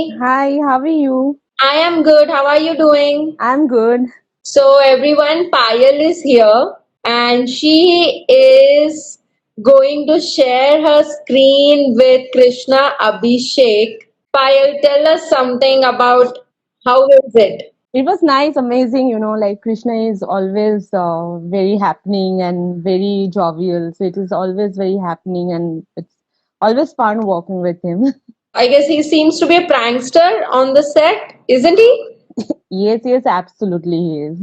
Hi, Hi, how are you? I am good. How are you doing? I'm good. So, everyone, Payal is here and she is going to share her screen with Krishna Abhishek. Payal, tell us something about how is it? It was nice, amazing. Like Krishna is always very happening and very jovial. So it is always very happening and it's always fun working with him. I guess he seems to be a prankster on the set, isn't he? Yes, yes, absolutely he is.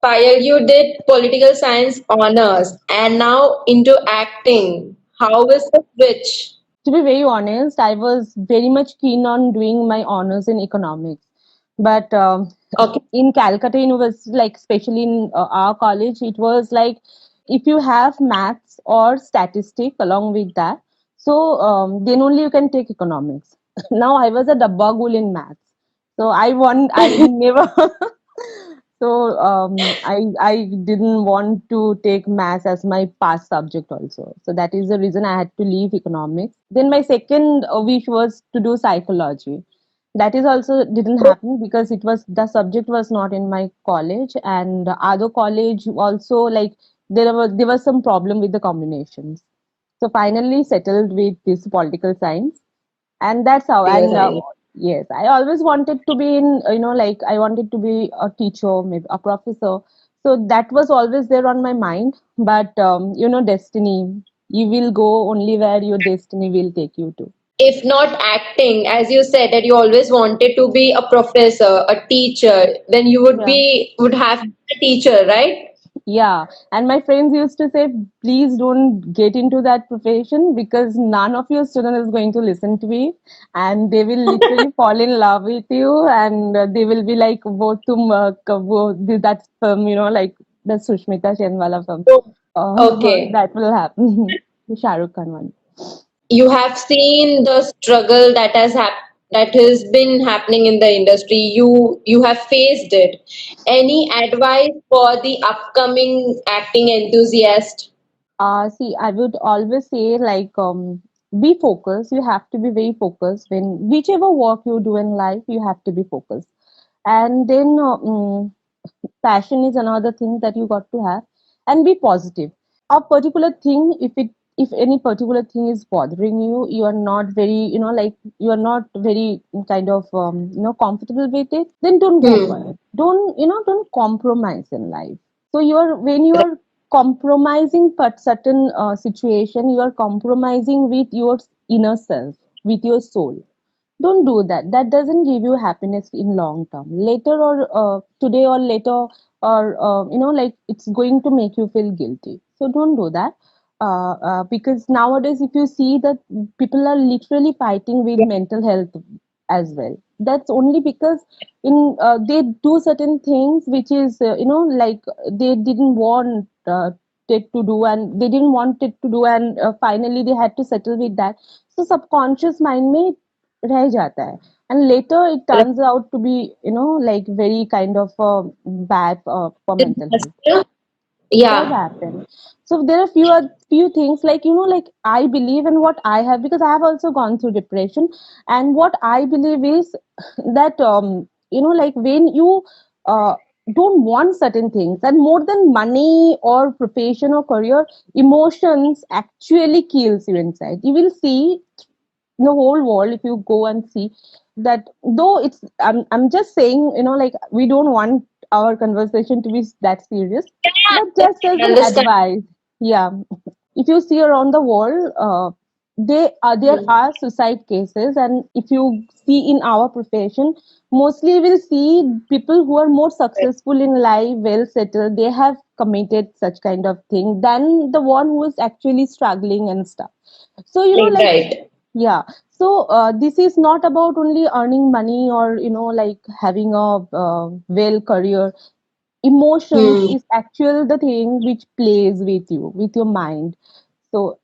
Payal, you did political science honors and now into acting. How is the switch? To be very honest, I was very much keen on doing my honors in economics. But Okay. in Calcutta University, like especially in our college, it was like if you have maths or statistics along with that, so then only you can take economics. Now I was a dabbagul in maths, so I never. So I didn't want to take maths as my past subject also. So that is the reason I had to leave economics. Then my second wish was to do psychology. That is also didn't happen because it was the subject was not in my college, and the other college also like there was some problem with the combinations. So finally settled with this political science, and that's how. Political And science. yes, I always wanted to be in, like I wanted to be a teacher, maybe a professor. So that was always there on my mind. But destiny, you will go only where your destiny will take you to. If not acting, as you said that you always wanted to be a professor, a teacher, then you would Yeah. be would have been a teacher, right? Yeah, and my friends used to say, please don't get into that profession because none of your student is going to listen to it, and they will literally fall in love with you, and they will be like, "वो तुम वो that's film, like the Sushmita Senwala film." So, okay. That will happen. The Shah Rukh Khan one. You have seen the struggle that has been happening in the industry. You have faced it. Any advice for the upcoming acting enthusiast? See, I would always say like be focused. You have to be very focused when whichever work you do in life, you have to be focused. And then passion is another thing that you got to have, and be positive. A particular thing, if any particular thing is bothering you, you are not very, like you are not very kind of comfortable with it, then don't go for Hmm. it. Don't compromise in life. So when you are compromising but certain situation, you are compromising with your inner self, with your soul. Don't do that. That doesn't give you happiness in long term. Later or today or later, or like it's going to make you feel guilty. So don't do that. Because nowadays if you see that people are literally fighting with mental health as well. That's only because in they do certain things which is like they didn't want it to do, and they didn't want it to do, and finally they had to settle with that. So subconscious mind may रह जाता है, and later it turns out to be like very kind of bad for mental health. Disaster? Does Yeah. happen. So there are few things like like I believe in what I have, because I have also gone through depression, and what I believe is that like when you uh, don't want certain things, and more than money or profession or career, emotions actually kills you inside. You will see the whole world if you go and see that, though I'm just saying, like we don't want our conversation to be that serious, but Yeah, just as I an understand. advice. Yeah, if you see around the world, there Hmm. are suicide cases, and if you see in our profession, mostly we'll see people who are more successful in life, well settled, they have committed such kind of thing than the one who is actually struggling and stuff. So like Right. yeah. So this is not about only earning money or like having a well career. Emotions Hmm. is actual the thing which plays with you, with your mind. So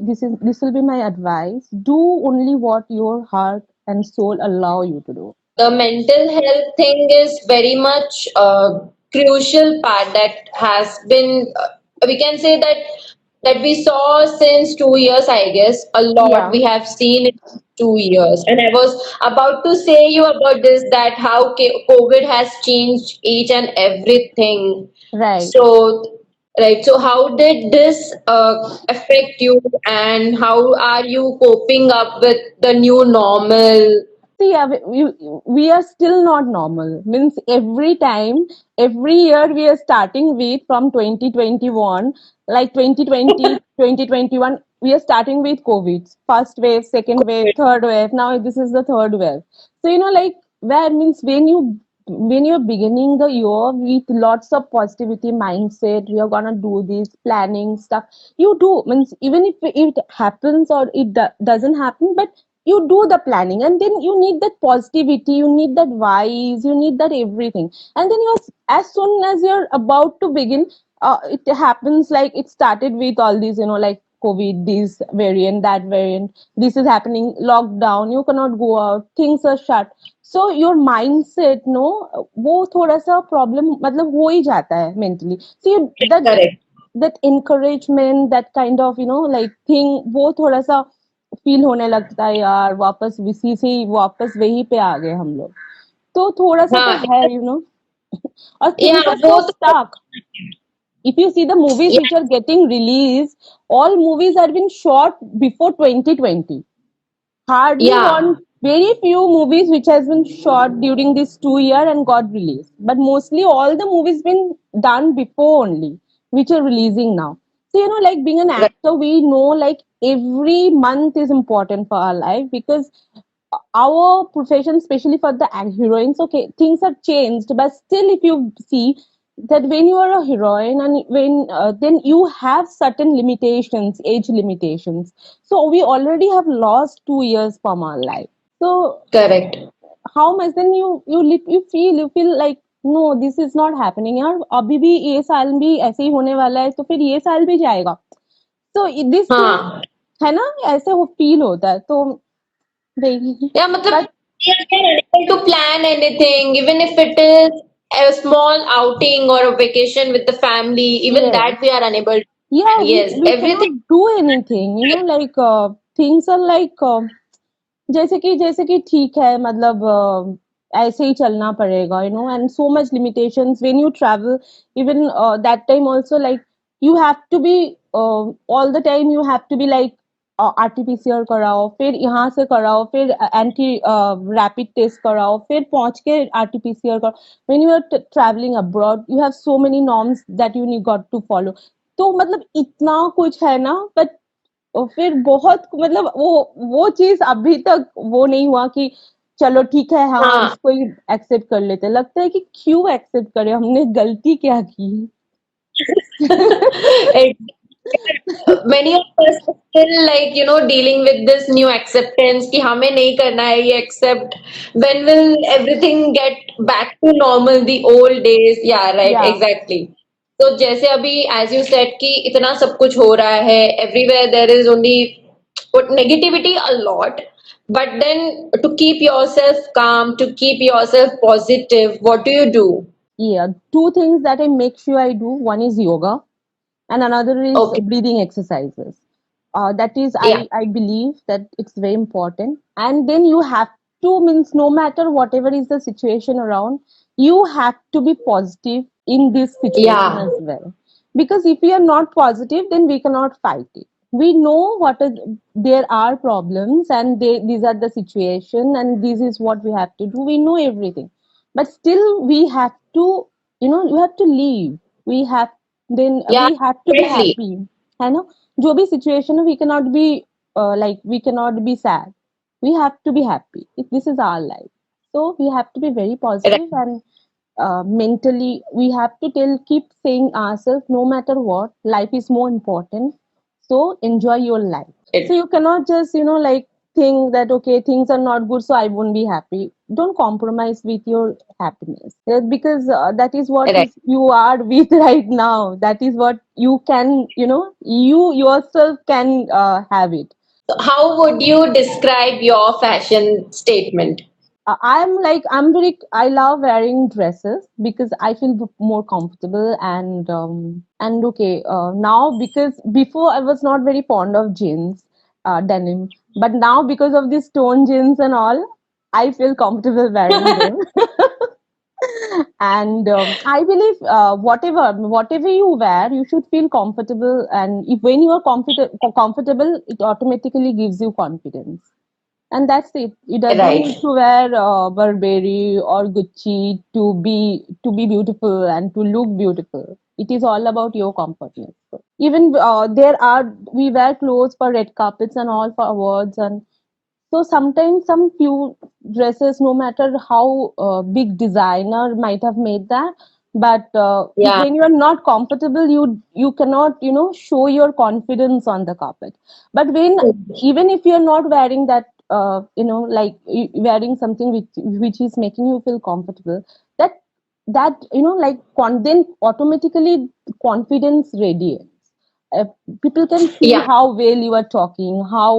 this will be my advice. Do only what your heart and soul allow you to do. The mental health thing is very much a crucial part that has been, we can say that we saw since 2 years, I guess. A lot Yeah. we have seen it 2 years. And I was about to say you about this, that how COVID has changed each and everything. Right. So, right. So, how did this affect you, and how are you coping up with the new normal? See, yeah, we are still not normal. Means every time, every year we are starting with from 2021, like 2020, 2021, we are starting with COVID. First wave, second wave, third wave. Now this is the third wave. So, like where means when you're beginning the year with lots of positivity mindset, we are gonna do this planning stuff. You do means even if it happens or it doesn't happen, but you do the planning, and then you need that positivity, you need that wise, you need that everything, and then you're as soon as you're about to begin, it happens like it started with all these, like COVID, this variant, that variant, this is happening, lockdown, you cannot go out, things are shut. So your mindset, no, वो थोड़ा सा problem मतलब हो ही जाता है mentally. See Correct. that encouragement, that kind of like thing, वो थोड़ा सा फील होने लगता है यार, वापस इसी से ही वापस वहीं पे आ गए हम लोग. तो थोड़ा सा तो हाँ, है, और yeah, things are वो so तो stuck. If you see the movies yeah, which are getting released, all movies are been shot before 2020. Hardly one, yeah, very few movies which has been shot during this 2 year and got released, but mostly all the movies been done before only, which are releasing now. So like being an right, actor, we know like every month is important for our life, because our profession, especially for the heroines, okay, things have changed, but still, if you see that when you are a heroine, and when then you have certain limitations, age limitations. So we already have lost 2 years from our life. So correct. how much then you feel like no, this is not happening यार, अभी भी ये साल भी ऐसे ही होने वाला है, तो फिर ये साल भी जाएगा. So this thing हाँ, है ना, ऐसे वो फील होता है तो वही. yeah, मतलब But we are unable to plan anything, even if it is a small outing or a vacation with the family, even yes, that we are unable to yeah, plan. Yes, we everything. cannot do anything, like things are like जैसे कि ठीक है, मतलब ऐसे ही चलना पड़ेगा, and so much limitations when you travel. Even that time also, like you have to be all the time, you have to be like RT-PCR कराओ, फिर यहाँ से कराओ, फिर एंटी रैपिड टेस्ट कराओ, फिर पहुंच के RT-PCR कराओ. when you are traveling abroad, you have so many norms that you need got to follow. तो मतलब इतना कुछ है ना, बट और फिर बहुत मतलब वो चीज अभी तक वो नहीं हुआ कि चलो ठीक है, हाँ हाँ, इसको ही एक्सेप्ट कर लेते. लगता है कि क्यों एक्सेप्ट करें, हमने गलती क्या की. it, many of us are still like dealing with this new acceptance कि हमें नहीं करना है ये accept. When will everything get back to normal, the old days? Yeah, right, या exactly. तो जैसे अभी as you said कि इतना सब कुछ हो रहा है, everywhere there is only negativity a lot. But then to keep yourself calm, to keep yourself positive, what do you do? या two things that I make sure I do. One is yoga, and another is Okay, breathing exercises. That is, yeah, I believe that it's very important. And then you have to, means no matter whatever is the situation around, you have to be positive in this situation yeah, as well. Because if we are not positive, then we cannot fight it. We know what is, there are problems, and these are the situation, and this is what we have to do. We know everything, but still we have to, you have to leave. We have, then yeah, we have to be definitely. happy, है ना. जो भी situation है, we cannot be like we cannot be sad. We have to be happy. This is our life, so we have to be very Right, positive, and mentally we have to keep saying ourselves, no matter what, life is more important, so enjoy your life. So it, you cannot just like think that okay, things are not good, so I won't be happy. Don't compromise with your happiness. Because that is what right. is you are with right now. That is what you can, you yourself can have it. So how would you describe your fashion statement? I love wearing dresses because I feel more comfortable, and okay, now, because before I was not very fond of jeans, denim. But now, because of these stone jeans and all, I feel comfortable wearing them. And I believe whatever you wear, you should feel comfortable. And if when you are comfortable, it automatically gives you confidence. And that's it. It doesn't Right. need to wear Burberry or Gucci to be beautiful and to look beautiful. It is all about your comfortness. Even we wear clothes for red carpets and all for awards, and so sometimes some few dresses, no matter how big designer might have made that, but if Yeah. when you are not comfortable, you cannot show your confidence on the carpet. But when even if you are not wearing that, like wearing something which is making you feel comfortable, that like then automatically confidence radiates. uh, People can see Yeah. how well you are talking, how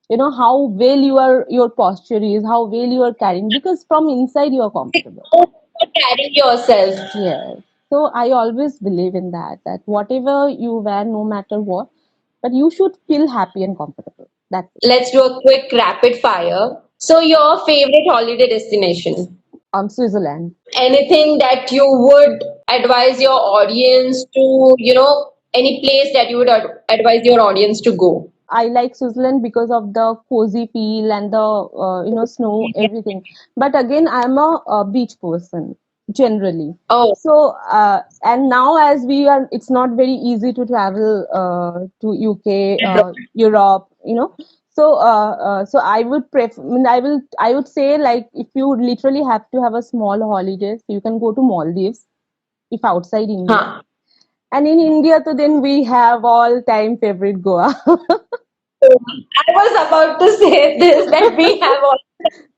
well your posture is, how well you are carrying, because from inside you are comfortable. How you carry yourself. Yes. So I always believe in that whatever you wear, no matter what, but you should feel happy and comfortable. That's it. Let's do a quick rapid fire. So, your favorite holiday destination? Switzerland. Anything that you would advise your audience to, any place that you would advise your audience to go? I like Switzerland because of the cozy feel and the snow, everything. But again, I'm a beach person generally. Oh, So and now as we are, it's not very easy to travel to UK, abroad. Europe. So I would prefer. I would say, like, if you literally have to have a small holidays, you can go to Maldives if outside India. Huh. And in India, so then we have all time favorite Goa. So, I was about to say this that we have all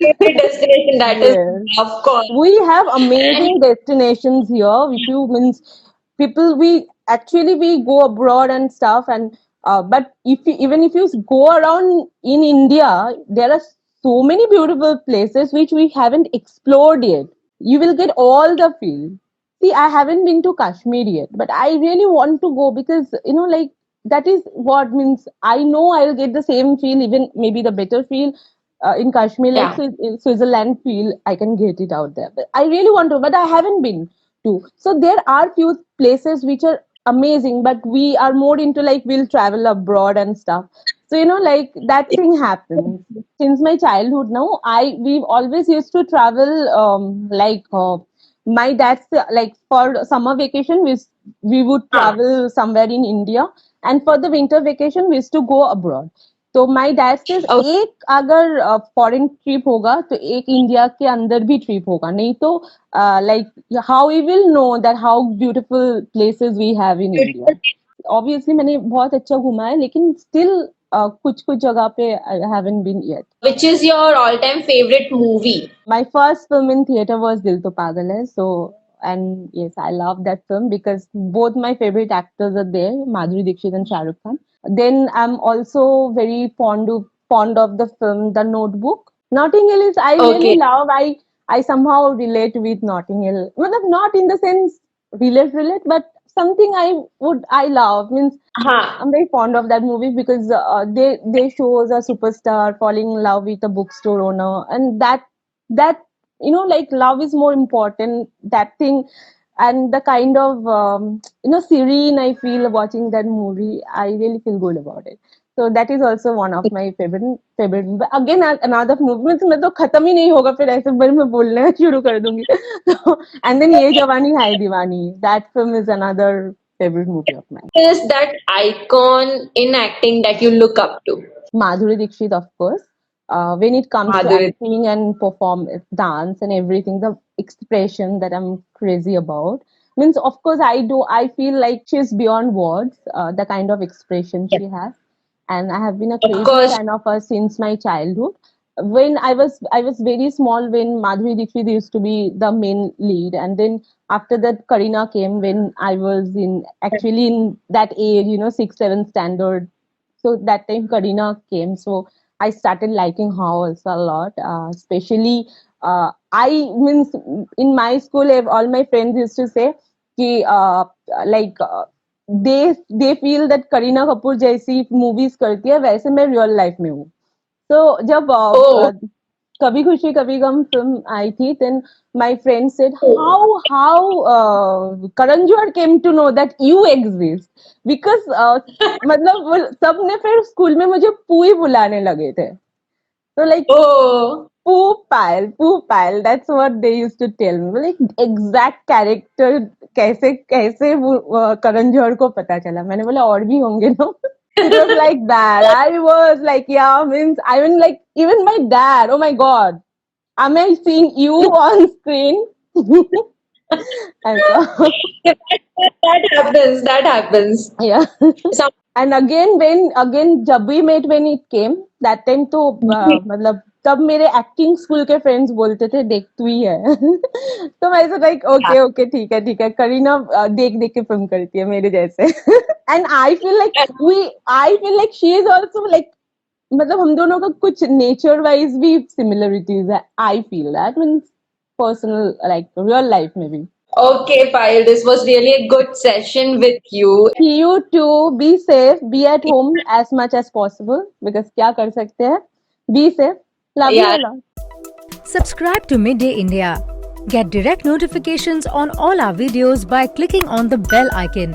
favorite destination that is, Yes. of course. We have And amazing destinations here. If you means people, we go abroad and stuff, and but even if you go around in India, there are so many beautiful places which we haven't explored yet. You will get all the feel. See, I haven't been to Kashmir yet, but I really want to go because like that is what means. I know I'll get the same feel, even maybe the better feel in Kashmir, like yeah, In Switzerland feel. I can get it out there. But I really want to, but I haven't been to. So there are few places which are amazing, but we are more into like we'll travel abroad and stuff. So like that thing happens since my childhood. Now we've always used to travel, my dad's like for summer vacation we would huh. travel somewhere in India, and for the winter vacation we used to go abroad. तो my dad से Oh, एक अगर foreign trip होगा तो एक India के अंदर भी ट्रिप होगा, नहीं तो like how we will know that how beautiful places we have in India. Obviously मैंने बहुत अच्छा घुमा है, लेकिन स्टिल कुछ कुछ जगह पे I haven't been yet. which is your all-time favorite movie? My first film in theater was Dil To Pagal Hai. So, and yes, I love that film because both my favorite actors are there, Madhuri Dixit and Shah Rukh Khan. Then I'm also very fond of the film The Notebook. Notting Hill is I really Okay. love. I somehow relate with Notting Hill. Well, not in the sense relate, but something I love means Huh. I'm very fond of that movie because they shows a superstar falling in love with a bookstore owner, and that like love is more important. That thing, and the kind of serene I feel watching that movie. I really feel good about it. So that is also one of my favorite. But again, another movie में तो मैं तो खत्म ही नहीं होगा, फिर ऐसे बार मैं बोलना शुरू कर दूंगी. And then ये जवानी है दीवानी. That film is another favorite movie of mine. Is that icon in acting that you look up to? Madhuri Dixit, of course. When it comes to Madhuri. acting and perform dance and everything, the expression that I'm crazy about means, of course, I feel like she's beyond words. The kind of expression she has, and I have been a Of crazy course. fan of her since my childhood. When I was very small, when Madhuri Dixit used to be the main lead, and then after that Karina came when I was in that age, 6, 7 standard. So that time Karina came, so I started liking her also a lot. Especially, I means in my school, all my friends used to say, कि, like. They feel that Kareena Kapoor जैसी movies करती है, वैसे मैं real life में हूँ. तो जब Oh, कभी खुशी कभी गम फिल्म आई थी, then my friend said how Karan Johar came to know that you exist, because मतलब सब ने फिर स्कूल में मुझे पूई बुलाने लगे थे. तो like oh. Poo Pile, that's what they used to tell me. Like exact character कैसे कैसे वो करण जौहर को पता चला. मैंने बोला और भी होंगे ना. It was like that. I was like, yeah, means I mean like even my dad. Oh my God, am I seeing you on screen? ऐसा. That happens. That happens. Yeah. Some, And again जब भी met when it came that time, तो मतलब तब मेरे acting school के friends बोलते थे देख तू ही है. तो मैं ऐसे लाइक ओके ओके ठीक है करीना देख देख के फिल्म करती है मेरे जैसे. And I feel like she is also like, मतलब हम दोनों का कुछ नेचर वाइज भी सिमिलरिटीज है. I feel that means personal like real life में भी. okay, Payal, this was really a good session with you. You too. Be safe. Be at home as much as possible because क्या कर सकते हैं. Be safe. Love you Yeah. a lot. Subscribe to Midday India. Get direct notifications on all our videos by clicking on the bell icon.